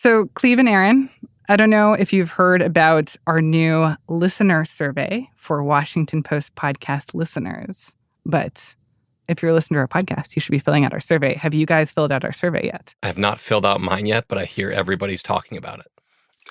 So, Cleve and Aaron, I don't know if you've heard about our new listener survey for Washington Post podcast listeners, but if you're listening to our podcast, you should be filling out our survey. Have you guys filled out our survey yet? I have not filled out mine yet, but I hear everybody's talking about it.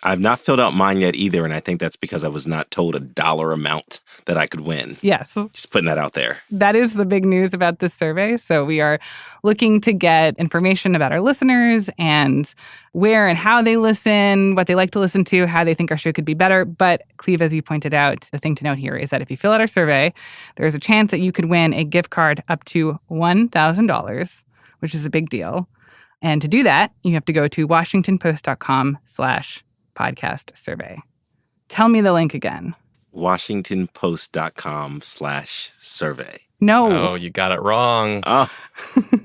I've not filled out mine yet either, and I think that's because I was not told a dollar amount that I could win. Yes. Just putting that out there. That is the big news about this survey. So we are looking to get information about our listeners and where and how they listen, what they like to listen to, how they think our show could be better. But Cleve, as you pointed out, the thing to note here is that if you fill out our survey, there's a chance that you could win a gift card up to $1,000, which is a big deal. And to do that, you have to go to washingtonpost.com/podcast survey. Tell me the link again. washingtonpost.com/survey. No. Oh, you got it wrong. Oh.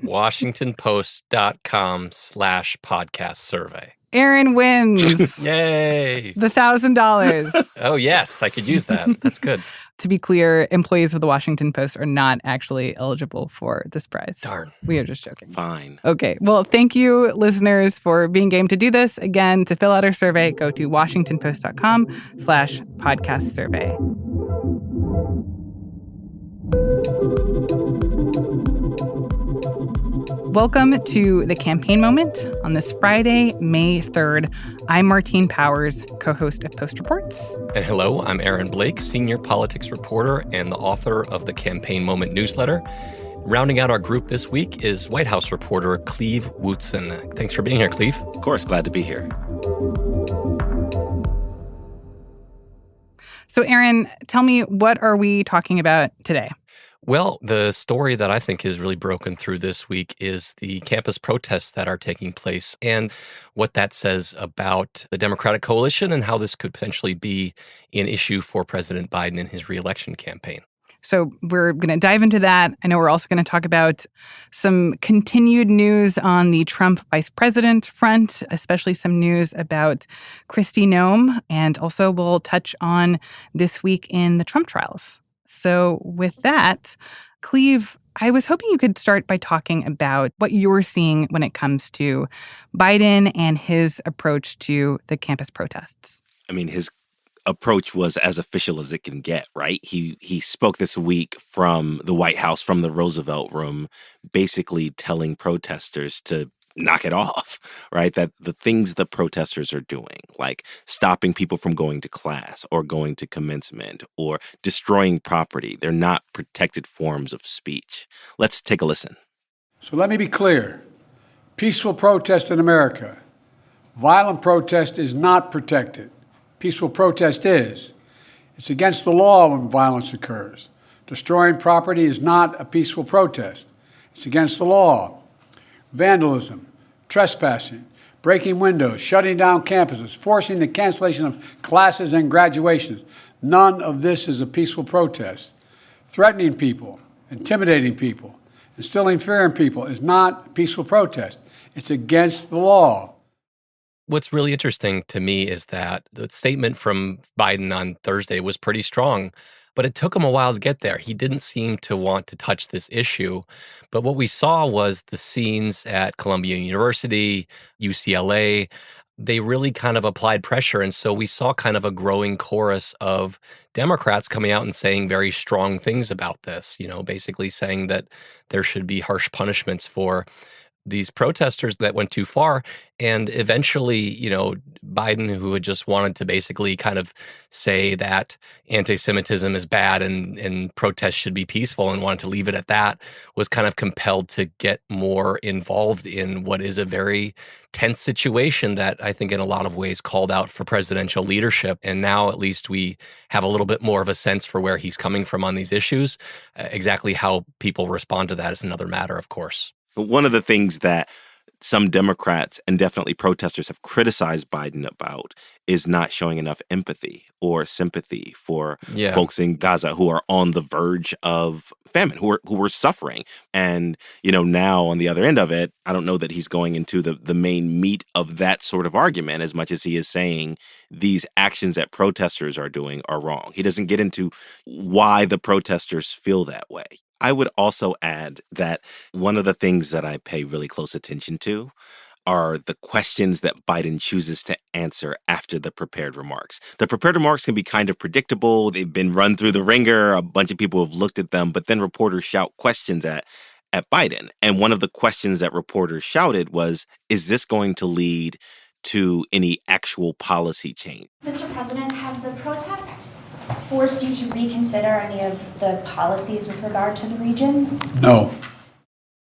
washingtonpost.com/podcast survey. Aaron wins. Yay. The $1,000. Oh, yes, I could use that. That's good. To be clear, employees of the Washington Post are not actually eligible for this prize. Darn. We are just joking. Fine. Okay. Well, thank you, listeners, for being game to do this. Again, to fill out our survey, go to washingtonpost.com/podcast survey. Welcome to the campaign moment on this Friday, May 3rd. I'm Martine Powers, co-host of Post Reports. And hello, I'm Aaron Blake, senior politics reporter and the author of the Campaign Moment newsletter. Rounding out our group this week is White House reporter Cleve Wootson. Thanks for being here, Cleve. Of course, glad to be here. So, Aaron, tell me, what are we talking about today? Well, the story that I think has really broken through this week is the campus protests that are taking place and what that says about the Democratic coalition and how this could potentially be an issue for President Biden in his reelection campaign. So we're going to dive into that. I know we're also going to talk about some continued news on the Trump vice president front, especially some news about Kristi Noem. And also we'll touch on this week in the Trump trials. So with that, Cleve, I was hoping you could start by talking about what you're seeing when it comes to Biden and his approach to the campus protests. I mean, his approach was as official as it can get, right? He spoke this week from the White House, from the Roosevelt Room, basically telling protesters to knock it off, right? That the things the protesters are doing, like stopping people from going to class or going to commencement or destroying property, they're not protected forms of speech. Let's take a listen. So let me be clear. Peaceful protest in America. Violent protest is not protected. Peaceful protest is. It's against the law when violence occurs. Destroying property is not a peaceful protest. It's against the law. Vandalism, trespassing, breaking windows, shutting down campuses, forcing the cancellation of classes and graduations. None of this is a peaceful protest. Threatening people, intimidating people, instilling fear in people is not a peaceful protest. It's against the law. What's really interesting to me is that the statement from Biden on Thursday was pretty strong, but it took him a while to get there. He didn't seem to want to touch this issue. But what we saw was the scenes at Columbia University, UCLA. They really kind of applied pressure. And so we saw kind of a growing chorus of Democrats coming out and saying very strong things about this, basically saying that there should be harsh punishments for these protesters that went too far. And eventually, Biden, who had just wanted to basically kind of say that anti-Semitism is bad and protests should be peaceful and wanted to leave it at that, was kind of compelled to get more involved in what is a very tense situation that I think in a lot of ways called out for presidential leadership. And now at least we have a little bit more of a sense for where he's coming from on these issues. Exactly how people respond to that is another matter, of course. One of the things that some Democrats and definitely protesters have criticized Biden about is not showing enough empathy or sympathy for folks in Gaza who are on the verge of famine, who are suffering. And, now on the other end of it, I don't know that he's going into the main meat of that sort of argument as much as he is saying these actions that protesters are doing are wrong. He doesn't get into why the protesters feel that way. I would also add that one of the things that I pay really close attention to are the questions that Biden chooses to answer after the prepared remarks. The prepared remarks can be kind of predictable. They've been run through the ringer. A bunch of people have looked at them, but then reporters shout questions at Biden. And one of the questions that reporters shouted was, is this going to lead to any actual policy change? Mr. President, have the protests forced you to reconsider any of the policies with regard to the region? No.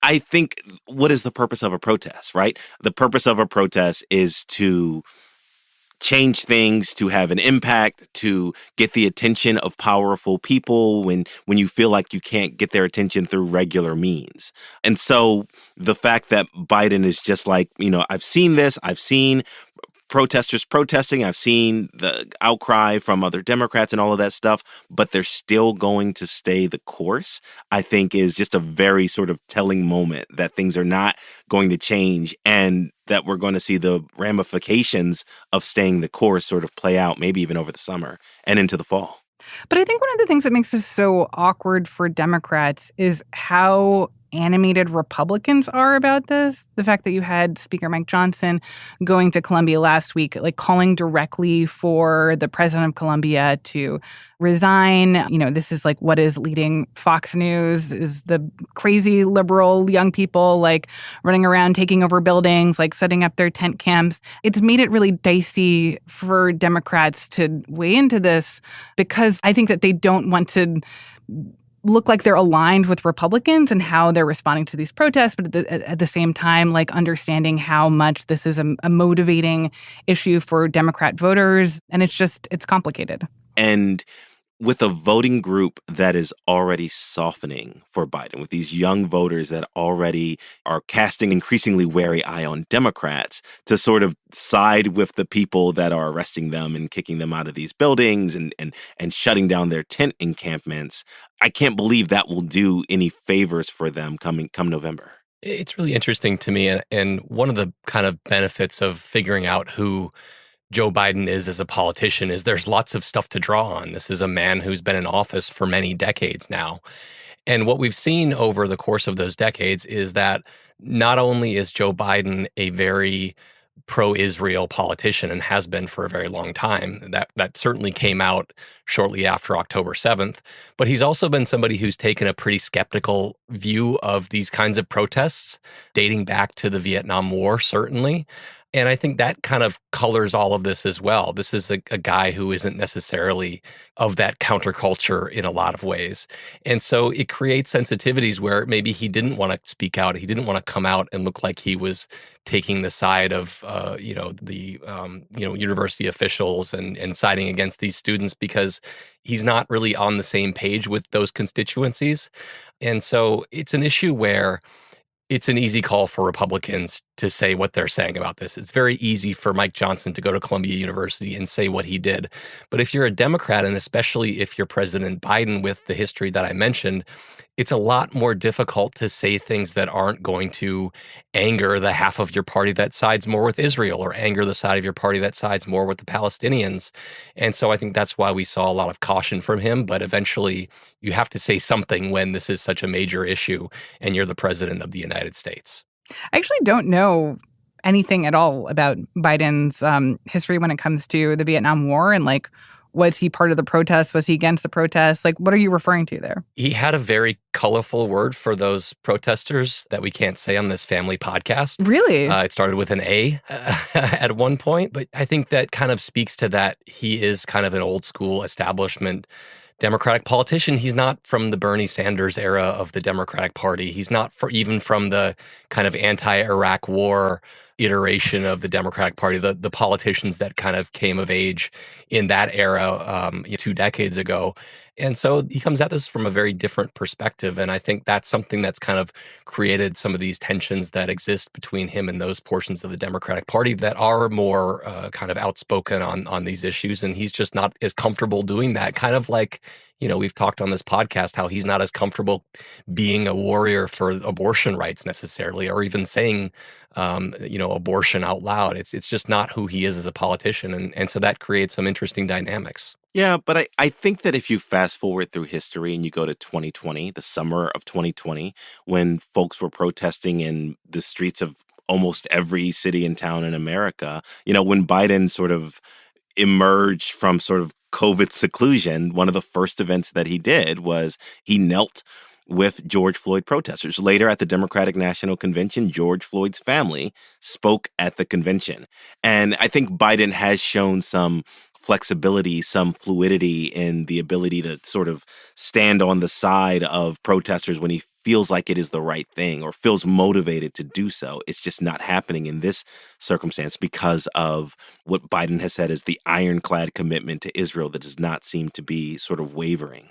I think, what is the purpose of a protest, right? The purpose of a protest is to change things, to have an impact, to get the attention of powerful people when you feel like you can't get their attention through regular means. And so the fact that Biden is just like, I've seen this, I've seen protesters protesting, I've seen the outcry from other Democrats and all of that stuff, but they're still going to stay the course, I think is just a very sort of telling moment that things are not going to change and that we're going to see the ramifications of staying the course sort of play out maybe even over the summer and into the fall. But I think one of the things that makes this so awkward for Democrats is how animated Republicans are about this. The fact that you had Speaker Mike Johnson going to Columbia last week, like calling directly for the president of Columbia to resign. This is like what is leading Fox News is the crazy liberal young people like running around, taking over buildings, like setting up their tent camps. It's made it really dicey for Democrats to weigh into this because I think that they don't want to look like they're aligned with Republicans and how they're responding to these protests, but at the same time, like understanding how much this is a motivating issue for Democrat voters. And it's complicated. And with a voting group that is already softening for Biden, with these young voters that already are casting increasingly wary eye on Democrats, to sort of side with the people that are arresting them and kicking them out of these buildings and shutting down their tent encampments, I can't believe that will do any favors for them come November. It's really interesting to me. And one of the kind of benefits of figuring out who Joe Biden is as a politician is there's lots of stuff to draw on. This is a man who's been in office for many decades now. And what we've seen over the course of those decades is that not only is Joe Biden a very pro-Israel politician and has been for a very long time, that certainly came out shortly after October 7th, but he's also been somebody who's taken a pretty skeptical view of these kinds of protests, dating back to the Vietnam War, certainly. And I think that kind of colors all of this as well. This is a guy who isn't necessarily of that counterculture in a lot of ways. And so it creates sensitivities where maybe he didn't want to speak out. He didn't want to come out and look like he was taking the side of, the university officials and siding against these students because he's not really on the same page with those constituencies. And so it's an issue where it's an easy call for Republicans to say what they're saying about this. It's very easy for Mike Johnson to go to Columbia University and say what he did. But if you're a Democrat, and especially if you're President Biden with the history that I mentioned, it's a lot more difficult to say things that aren't going to anger the half of your party that sides more with Israel or anger the side of your party that sides more with the Palestinians. And so I think that's why we saw a lot of caution from him. But eventually you have to say something when this is such a major issue and you're the president of the United States. I actually don't know anything at all about Biden's history when it comes to the Vietnam War and was he part of the protests? Was he against the protests? What are you referring to there? He had a very colorful word for those protesters that we can't say on this family podcast. Really? It started with an A at one point. But I think that kind of speaks to that he is kind of an old school establishment Democratic politician. He's not from the Bernie Sanders era of the Democratic Party. He's not even from the kind of anti-Iraq war iteration of the Democratic Party, the politicians that kind of came of age in that era 2 decades ago. And so he comes at this from a very different perspective. And I think that's something that's kind of created some of these tensions that exist between him and those portions of the Democratic Party that are more kind of outspoken on these issues. And he's just not as comfortable doing that. Kind of like, we've talked on this podcast how he's not as comfortable being a warrior for abortion rights necessarily, or even saying, abortion out loud. It's just not who he is as a politician. And so that creates some interesting dynamics. Yeah, but I think that if you fast forward through history and you go to 2020, the summer of 2020, when folks were protesting in the streets of almost every city and town in America. You know, when Biden sort of emerged from sort of COVID seclusion, one of the first events that he did was he knelt with George Floyd protesters. Later at the Democratic National Convention, George Floyd's family spoke at the convention. And I think Biden has shown some flexibility, some fluidity in the ability to sort of stand on the side of protesters when he feels like it is the right thing or feels motivated to do so. It's just not happening in this circumstance because of what Biden has said is the ironclad commitment to Israel that does not seem to be sort of wavering.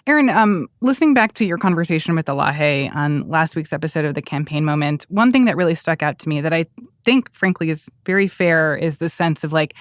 Aaron, listening back to your conversation with Elahe on last week's episode of The Campaign Moment, one thing that really stuck out to me that I think, frankly, is very fair is the sense of like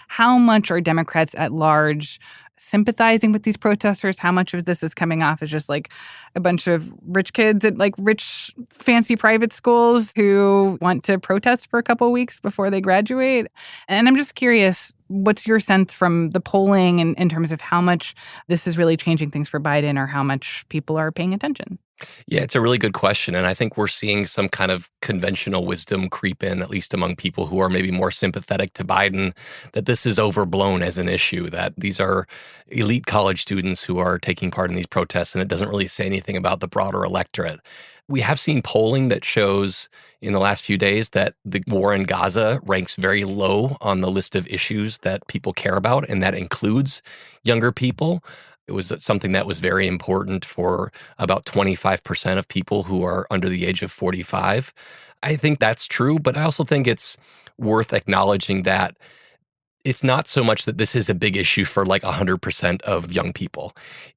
how much are Democrats at large sympathizing with these protesters? How much of this is coming off as just like a bunch of rich kids at like rich, fancy private schools who want to protest for a couple of weeks before they graduate? And I'm just curious, what's your sense from the polling in terms of how much this is really changing things for Biden or how much people are paying attention? Yeah, it's a really good question. And I think we're seeing some kind of conventional wisdom creep in, at least among people who are maybe more sympathetic to Biden, that this is overblown as an issue, that these are elite college students who are taking part in these protests, and it doesn't really say anything about the broader electorate. We have seen polling that shows in the last few days that the war in Gaza ranks very low on the list of issues that people care about, and that includes younger people. It was something that was very important for about 25% of people who are under the age of 45. I think that's true, but I also think it's worth acknowledging that it's not so much that this is a big issue for like 100% of young people.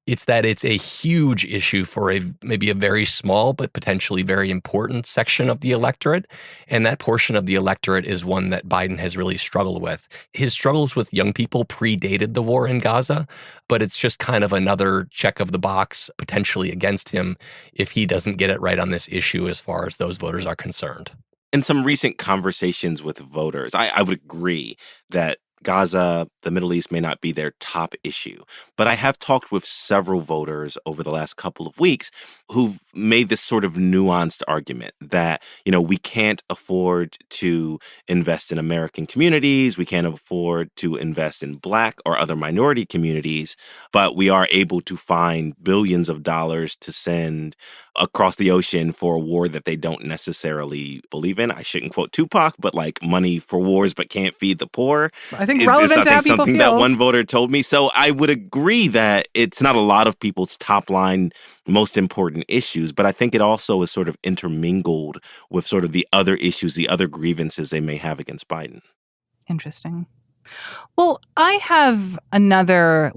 It's that it's a huge issue for maybe a very small but potentially very important section of the electorate. And that portion of the electorate is one that Biden has really struggled with. His struggles with young people predated the war in Gaza, but it's just kind of another check of the box potentially against him if he doesn't get it right on this issue as far as those voters are concerned. In some recent conversations with voters, I would agree that Gaza, the Middle East may not be their top issue. But I have talked with several voters over the last couple of weeks who've made this sort of nuanced argument that, you know, we can't afford to invest in American communities. We can't afford to invest in Black or other minority communities, but we are able to find billions of dollars to send across the ocean for a war that they don't necessarily believe in. I shouldn't quote Tupac, but like money for wars but can't feed the poor. I think relevant to how people something feel. That one voter told me. So I would agree that it's not a lot of people's top line, most important issues, but I think it also is sort of intermingled with sort of the other issues, the other grievances they may have against Biden. Interesting. Well, I have another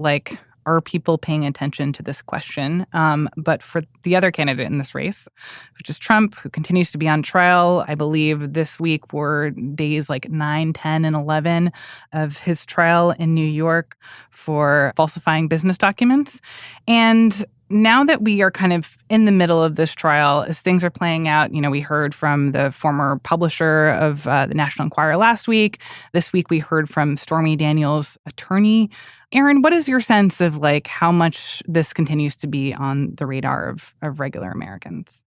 are people paying attention to this question? But for the other candidate in this race, which is Trump, who continues to be on trial, I believe this week were days 9, 10, and 11 of his trial in New York for falsifying business documents. And now that we are kind of in the middle of this trial, as things are playing out, we heard from the former publisher of the National Enquirer last week. This week, we heard from Stormy Daniels' attorney. Aaron, what is your sense of how much this continues to be on the radar of regular Americans?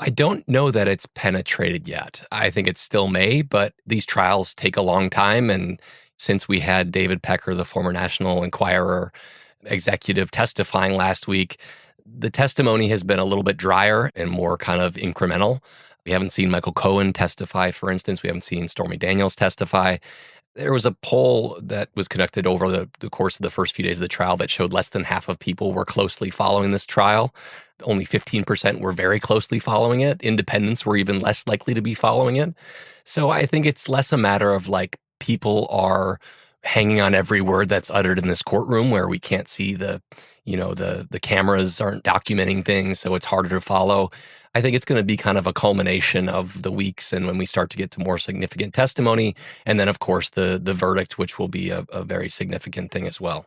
I don't know that it's penetrated yet. I think it still may, but these trials take a long time. And since we had David Pecker, the former National Enquirer executive, testifying last week, the testimony has been a little bit drier and more kind of incremental. We haven't seen Michael Cohen testify, for instance. We haven't seen Stormy Daniels testify. There was a poll that was conducted over the course of the first few days of the trial that showed less than half of people were closely following this trial. Only 15% were very closely following it. Independents were even less likely to be following it. So I think it's less a matter of people are hanging on every word that's uttered in this courtroom where we can't see the cameras aren't documenting things, so it's harder to follow. I think it's going to be kind of a culmination of the weeks and when we start to get to more significant testimony. And then, of course, the verdict, which will be a very significant thing as well.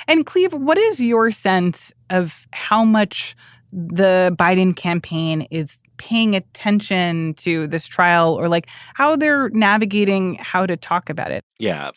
And Cleve, what is your sense of how much the Biden campaign is paying attention to this trial or how they're navigating how to talk about it? Yeah,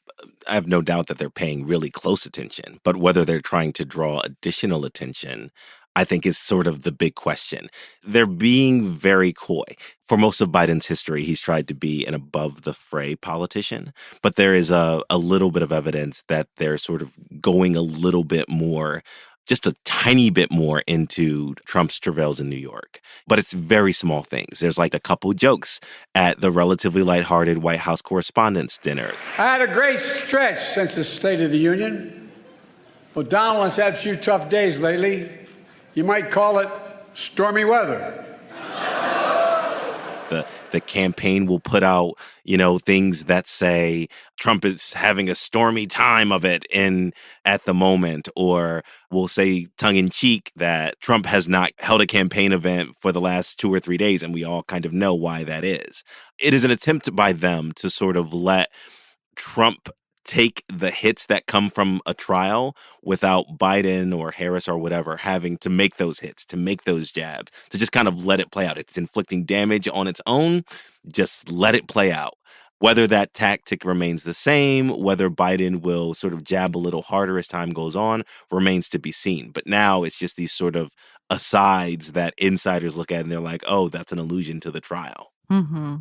I have no doubt that they're paying really close attention, but whether they're trying to draw additional attention, I think is sort of the big question. They're being very coy. For most of Biden's history, he's tried to be an above-the-fray politician, but there is a little bit of evidence that they're sort of going a little bit more, just a tiny bit more into Trump's travails in New York. But it's very small things. There's like a couple jokes at the relatively lighthearted White House Correspondents' Dinner. I had a great stretch since the State of the Union, but Donald has had a few tough days lately. You might call it stormy weather. The campaign will put out, things that say Trump is having a stormy time of it at the moment, or will say tongue-in-cheek that Trump has not held a campaign event for the last 2 or 3 days, and we all kind of know why that is. It is an attempt by them to sort of let Trump take the hits that come from a trial without Biden or Harris or whatever having to make those hits, to make those jabs, to just kind of let it play out. It's inflicting damage on its own. Just let it play out. Whether that tactic remains the same, whether Biden will sort of jab a little harder as time goes on, remains to be seen. But now it's just these sort of asides that insiders look at and they're like, oh, that's an allusion to the trial. Mm-hmm.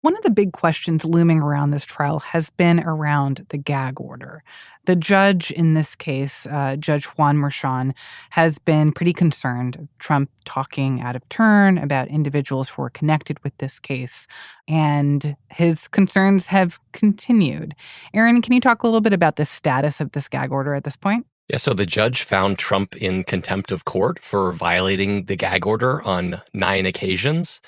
One of the big questions looming around this trial has been around the gag order. The judge in this case, Judge Juan Merchan, has been pretty concerned of Trump talking out of turn about individuals who are connected with this case, and his concerns have continued. Aaron, can you talk a little bit about the status of this gag order at this point? Yeah, so the judge found Trump in contempt of court for violating the gag order on 9 occasions.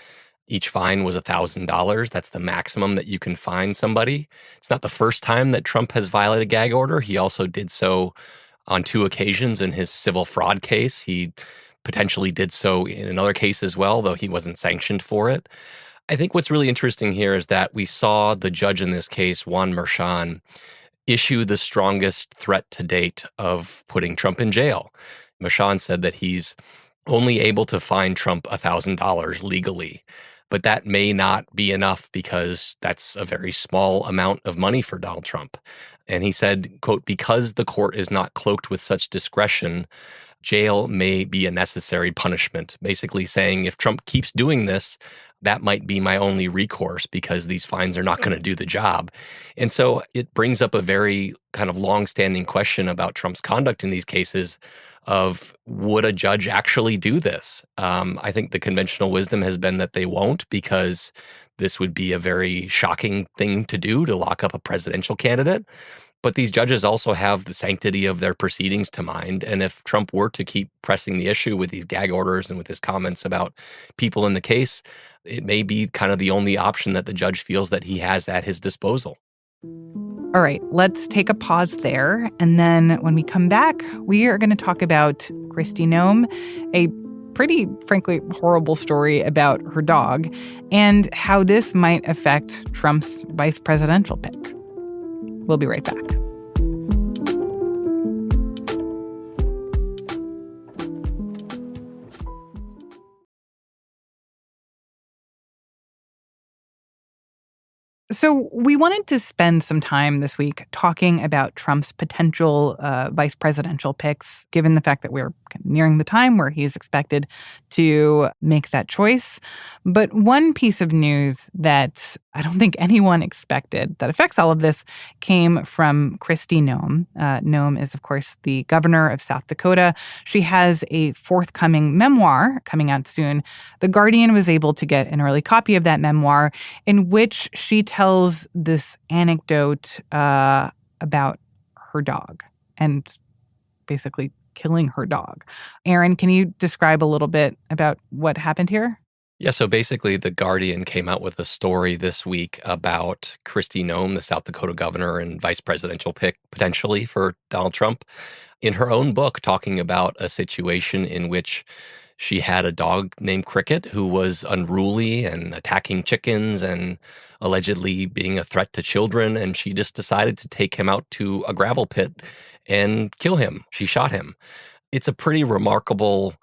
Each fine was $1,000. That's the maximum that you can fine somebody. It's not the first time that Trump has violated gag order. He also did so on 2 occasions in his civil fraud case. He potentially did so in another case as well, though he wasn't sanctioned for it. I think what's really interesting here is that we saw the judge in this case, Juan Merchan, issue the strongest threat to date of putting Trump in jail. Merchan said that he's only able to fine Trump $1,000 legally. But that may not be enough because that's a very small amount of money for Donald Trump. And he said, quote, because the court is not cloaked with such discretion, jail may be a necessary punishment. Basically saying if Trump keeps doing this, that might be my only recourse because these fines are not going to do the job. And so it brings up a very kind of longstanding question about Trump's conduct in these cases of would a judge actually do this? I think the conventional wisdom has been that they won't because this would be a very shocking thing to do to lock up a presidential candidate. But these judges also have the sanctity of their proceedings to mind. And if Trump were to keep pressing the issue with these gag orders and with his comments about people in the case, it may be kind of the only option that the judge feels that he has at his disposal. All right, let's take a pause there. And then when we come back, we are going to talk about Kristi Noem, a pretty, frankly, horrible story about her dog, and how this might affect Trump's vice presidential pick. We'll be right back. So we wanted to spend some time this week talking about Trump's potential vice presidential picks, given the fact that we're nearing the time where he's expected to make that choice. But one piece of news that I don't think anyone expected that affects all of this came from Kristi Noem. Noem is, of course, the governor of South Dakota. She has a forthcoming memoir coming out soon. The Guardian was able to get an early copy of that memoir in which she tells this anecdote about her dog and basically killing her dog. Aaron, can you describe a little bit about what happened here? Yeah, so basically The Guardian came out with a story this week about Kristi Noem, the South Dakota governor and vice presidential pick potentially for Donald Trump, in her own book talking about a situation in which she had a dog named Cricket who was unruly and attacking chickens and allegedly being a threat to children. And she just decided to take him out to a gravel pit and kill him. She shot him. It's a pretty remarkable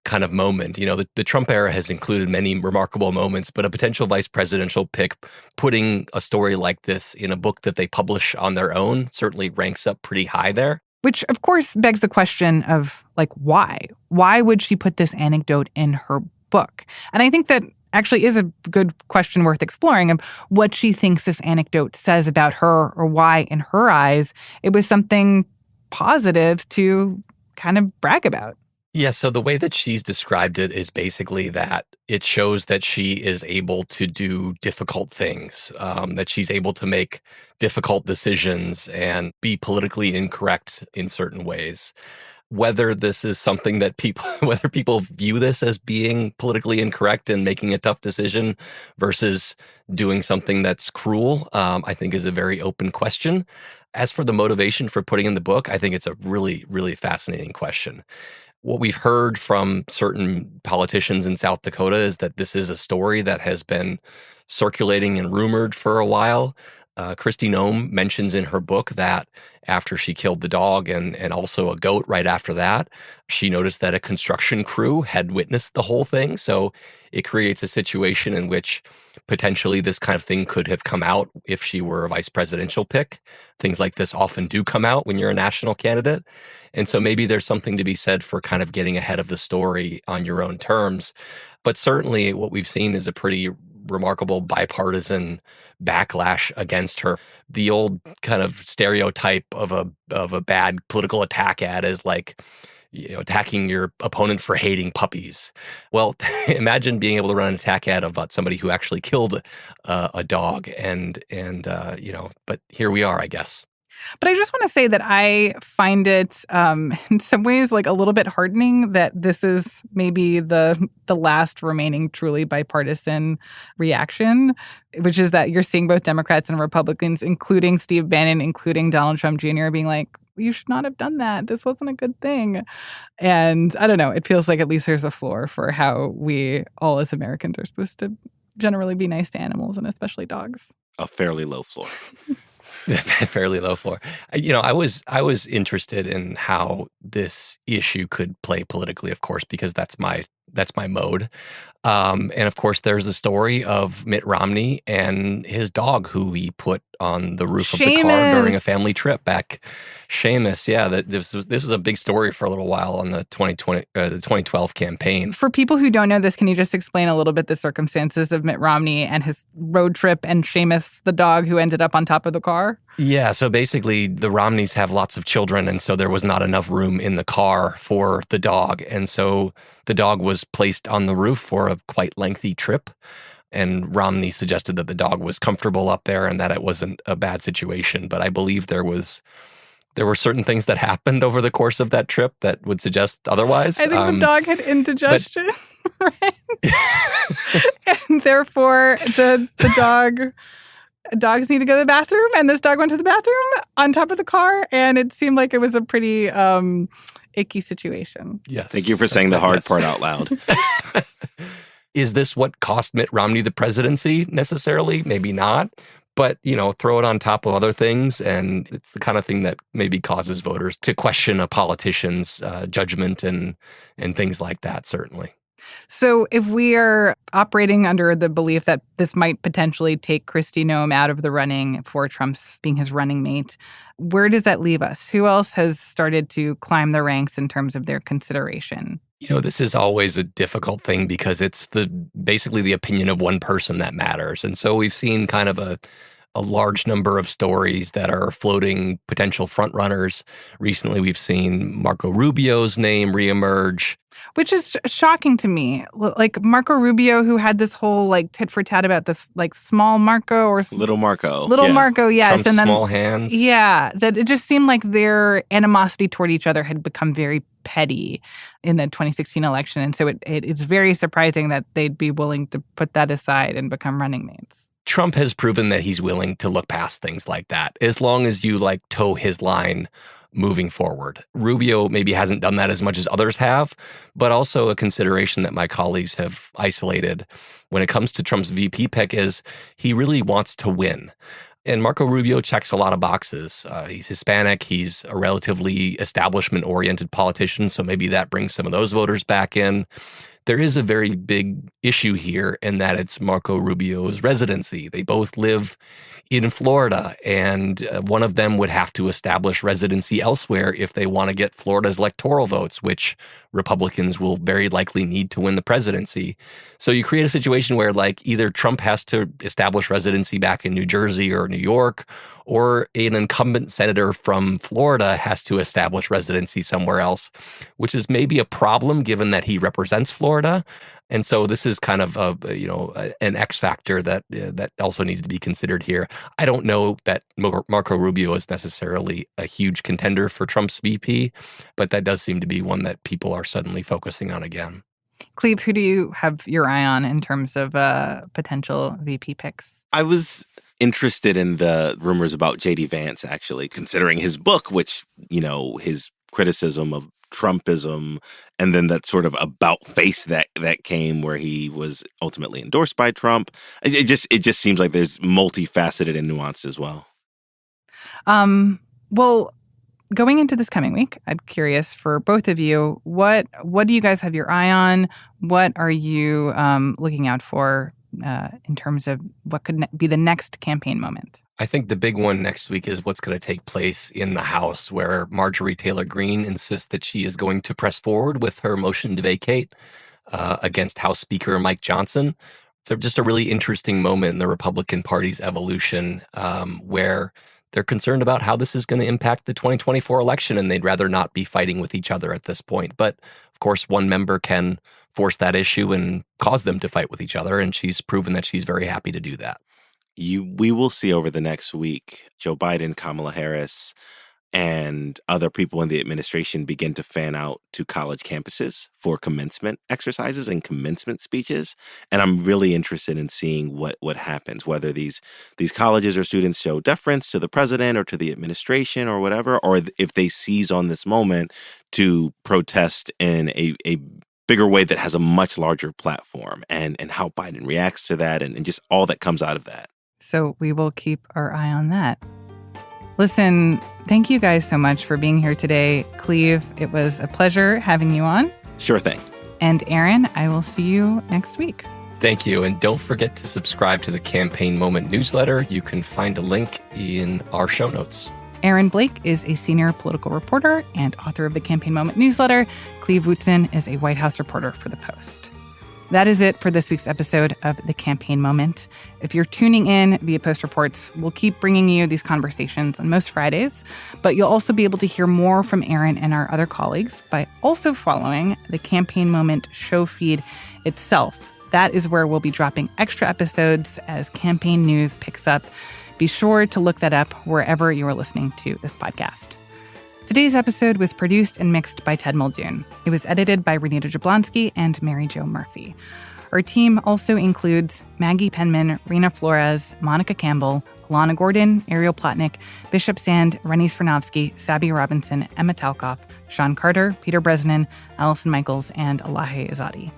kind of moment. You know, the Trump era has included many remarkable moments, but a potential vice presidential pick putting a story like this in a book that they publish on their own certainly ranks up pretty high there. Which, of course, begs the question of, like, why? Why would she put this anecdote in her book? And I think that actually is a good question worth exploring of what she thinks this anecdote says about her, or why, in her eyes, it was something positive to kind of brag about. Yeah, so the way that she's described it is basically that it shows that she is able to do difficult things, that she's able to make difficult decisions and be politically incorrect in certain ways. Whether this is something that whether people view this as being politically incorrect and making a tough decision versus doing something that's cruel, I think is a very open question. As for the motivation for putting in the book, I think it's a really, really fascinating question. What we've heard from certain politicians in South Dakota is that this is a story that has been circulating and rumored for a while. Kristi Noem mentions in her book that after she killed the dog and also a goat right after that, she noticed that a construction crew had witnessed the whole thing. So it creates a situation in which potentially this kind of thing could have come out if she were a vice presidential pick. Things like this often do come out when you're a national candidate. And so maybe there's something to be said for kind of getting ahead of the story on your own terms. But certainly what we've seen is a pretty remarkable bipartisan backlash against her. The old kind of stereotype of a bad political attack ad is like, attacking your opponent for hating puppies. Well, imagine being able to run an attack ad about somebody who actually killed a dog, but here we are, I guess. But I just want to say that I find it in some ways like a little bit heartening that this is maybe the last remaining truly bipartisan reaction, which is that you're seeing both Democrats and Republicans, including Steve Bannon, including Donald Trump Jr., being like, you should not have done that. This wasn't a good thing. And I don't know, it feels like at least there's a floor for how we all as Americans are supposed to generally be nice to animals, and especially dogs. A fairly low floor. Fairly low floor. I was interested in how this issue could play politically, of course, because that's my mode. And of course, there's the story of Mitt Romney and his dog, who he put on the roof of the car during a family trip back. Seamus, yeah, this was a big story for a little while on the 2012 campaign. For people who don't know this, can you just explain a little bit the circumstances of Mitt Romney and his road trip and Seamus, the dog who ended up on top of the car? Yeah, so basically the Romneys have lots of children, and so there was not enough room in the car for the dog. And so the dog was placed on the roof for a quite lengthy trip. And Romney suggested that the dog was comfortable up there and that it wasn't a bad situation. But I believe there were certain things that happened over the course of that trip that would suggest otherwise. I think the dog had indigestion, right? And therefore, dogs need to go to the bathroom, and this dog went to the bathroom on top of the car, and it seemed like it was a pretty icky situation. Yes. Thank you for saying the hard part out loud. Is this what cost Mitt Romney the presidency necessarily? Maybe not. But, throw it on top of other things, and it's the kind of thing that maybe causes voters to question a politician's judgment and things like that, certainly. So if we are operating under the belief that this might potentially take Kristi Noem out of the running for Trump's being his running mate, where does that leave us? Who else has started to climb the ranks in terms of their consideration? This is always a difficult thing because it's basically the opinion of one person that matters. And so we've seen kind of a large number of stories that are floating potential frontrunners. Recently, we've seen Marco Rubio's name reemerge. Which is shocking to me. Like Marco Rubio, who had this whole tit for tat about this small Marco or little Marco. Marco, yes. Trump's and then small hands. Yeah, that it just seemed like their animosity toward each other had become very petty in the 2016 election. And so it's very surprising that they'd be willing to put that aside and become running mates. Trump has proven that he's willing to look past things like that, as long as you toe his line moving forward. Rubio maybe hasn't done that as much as others have, but also a consideration that my colleagues have isolated when it comes to Trump's VP pick is he really wants to win. And Marco Rubio checks a lot of boxes. He's Hispanic. He's a relatively establishment-oriented politician, so maybe that brings some of those voters back in. there is a very big issue here in that it's Marco Rubio's residency. They both live in Florida, and one of them would have to establish residency elsewhere if they want to get Florida's electoral votes, which Republicans will very likely need to win the presidency. So you create a situation where like either Trump has to establish residency back in New Jersey or New York, or an incumbent senator from Florida has to establish residency somewhere else, which is maybe a problem given that he represents Florida. And so this is kind of an X factor that also needs to be considered here. I don't know that Marco Rubio is necessarily a huge contender for Trump's VP, but that does seem to be one that people are suddenly focusing on again. Cleve, who do you have your eye on in terms of potential VP picks? I was interested in the rumors about J.D. Vance, actually, considering his book, which, his criticism of Trumpism, and then that sort of about face that came where he was ultimately endorsed by Trump. It just seems like there's multifaceted and nuanced as well. Well, going into this coming week, I'm curious for both of you, what do you guys have your eye on? What are you looking out for in terms of what could be the next campaign moment? I think the big one next week is what's going to take place in the House, where Marjorie Taylor Greene insists that she is going to press forward with her motion to vacate against House Speaker Mike Johnson. So just a really interesting moment in the Republican Party's evolution where they're concerned about how this is going to impact the 2024 election, and they'd rather not be fighting with each other at this point. But of course, one member can force that issue and cause them to fight with each other, and she's proven that she's very happy to do that. We will see over the next week Joe Biden, Kamala Harris, and other people in the administration begin to fan out to college campuses for commencement exercises and commencement speeches. And I'm really interested in seeing what happens, whether these colleges or students show deference to the president or to the administration or whatever, or if they seize on this moment to protest in a bigger way that has a much larger platform, and how Biden reacts to that and just all that comes out of that. So we will keep our eye on that. Listen, thank you guys so much for being here today. Cleve, it was a pleasure having you on. Sure thing. And Aaron, I will see you next week. Thank you. And don't forget to subscribe to the Campaign Moment newsletter. You can find a link in our show notes. Aaron Blake is a senior political reporter and author of the Campaign Moment newsletter. Cleve Wootson is a White House reporter for The Post. That is it for this week's episode of The Campaign Moment. If you're tuning in via Post Reports, we'll keep bringing you these conversations on most Fridays, but you'll also be able to hear more from Aaron and our other colleagues by also following the Campaign Moment show feed itself. That is where we'll be dropping extra episodes as campaign news picks up. Be sure to look that up wherever you are listening to this podcast. Today's episode was produced and mixed by Ted Muldoon. It was edited by Renita Jablonski and Mary Jo Murphy. Our team also includes Maggie Penman, Rena Flores, Monica Campbell, Alana Gordon, Ariel Plotnick, Bishop Sand, Rennie Svirnovsky, Sabby Robinson, Emma Talkoff, Sean Carter, Peter Bresnan, Allison Michaels, and Elahe Izadi.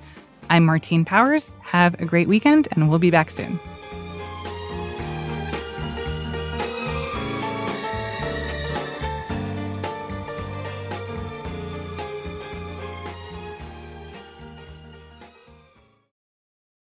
I'm Martine Powers. Have a great weekend, and we'll be back soon.